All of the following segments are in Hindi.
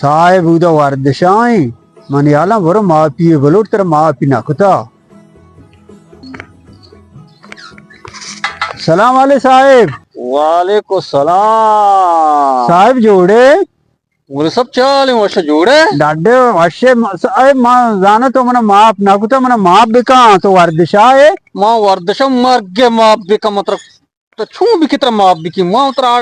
Sahibi uda vardışay. Maniyalan varo maapiye balur tera maapi nakuta. सलाम वाले साहिब। वालेकुम सलाम। साहिब जोड़े बोले सब चाल वर्ष जोड़े डाडे वर्षे अरे जाना तो मना माप नाकुता मना माप बिका तो वर्दिशा है माँ वर्दशम मर्गे माप बिका मतलब तो छू भी कितना माप बिकी माँ उतरा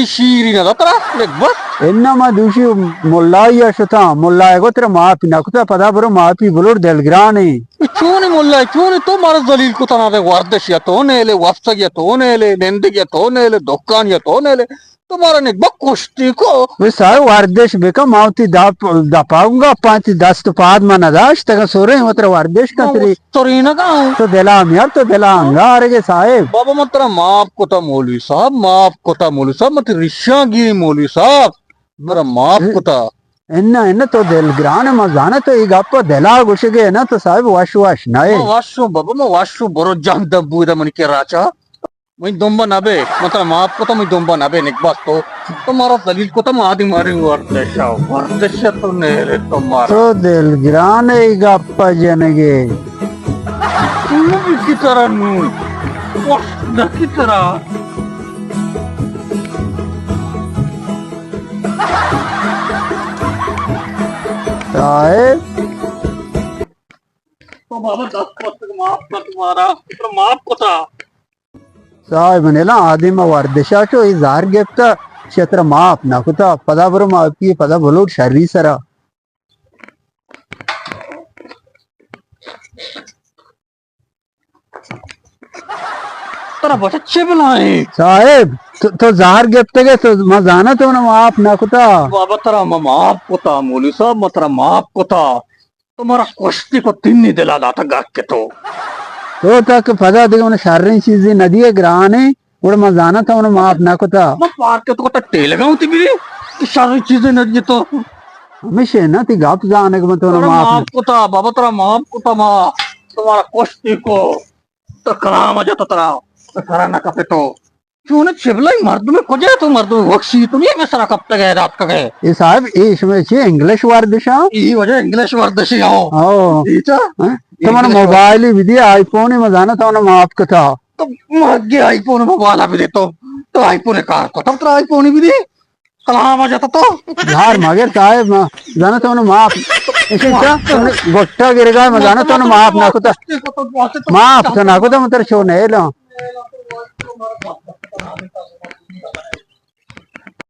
शीरी ना तरा देख बस इन्ना मा दूसरी मुल्ला या शुता मुल्ला है को तेरा माप नाकुता पता बरो माप ही बुलूर दिलग्रानी चूने मुल्ला चूने तो मारा दलील को तना दे वर्दश या तो नेले वफ्सग या तो नेले नेंदिग या तो नेले दुकान या तो नेले तुम्हारा ने बकुश्ती को वे साहिब वर्दिश बिका माउती दा पाऊंगा 5-10 तो पाद मना दाश तक सोरे मतलब वर्दिश का तेरी तोरीना का तो दिलाम यार तो दिलाम यार के साहिब बाबा मतलब माफ को था मौलवी साहब माफ को था मौलवी साहब मत रिश्यागिरी मौलवी साहब मेरा माफ को था इन्ना तो दिलग्रान मजाना तो एक आप दिला गुशगे ना तो साहिब वाश नाए वाशु बाबा मैं वाशु बरो जान दब्बू इधर मन के राचा मैं दोंबा नाबे मतलब माफ को तो मैं दोंबा नाबे निकबास तो तुम्हारा दलील को तो आदि मारे वर्देशा तो नेरे तुम्हारा तो दिलग्रान एक आप जनगे की तरह नू की तरह साहिब तो बाबा 10 तक माफ का तुम्हारा तो माफ को था साहिब ने ना आदि में वर्दिशा चो इजार गिफ्ट क्षेत्र माप ना कुता पदा बरो मापी पदा बोलो शरी सरा तेरा बहुत अच्छे बनाए साहिब तो जार गिफ्ट के तो मजाना तो ना माप ना कुता बाबा तेरा माफ को था मौलवी साहब मैं तेरा माफ को था तुम्हारा कुश्ती को तीन नहीं दिला था गाक के तो तक पदा देखो ना शर्री चीजें नदी है ग्राने और मजाना था उन्हें माप ना कुता मैं पार्क के तो कता टेल लगाऊं थी मेरी सारी चीजें नदी तो हमेशा ना ती गाप जाने को तो माफ को था बाबा तेरा माफ को था माँ तुम्हारा कुश्ती को तो कराम आ जाता तेरा कराना कपे तो क्यों ना छिबला ही मर्द में खोजे तो मर्द में वक्सी तो नहीं मैं सारा कब तक है रात का गए ये साहब इसमें चाहिए इंग्लिश वर्दिशा यही वजह इंग्लिश वर्दशी आओ तो मैंने मोबाइल ही विधि आईफोन ही मजाना था उन्हें माप का था तो मगे आईफोन मोबाइल भी दे तो आईफोन कार तो तब तेरा आईफोन ही भी दे कलाम आ जाता तो यार मगर साहब जाना तो उन्हें माप इसे क्या गोट्टा गिरेगा मजाना तो उन्हें माप ना कुता माप तो ना कुता मतलब शो नहीं लो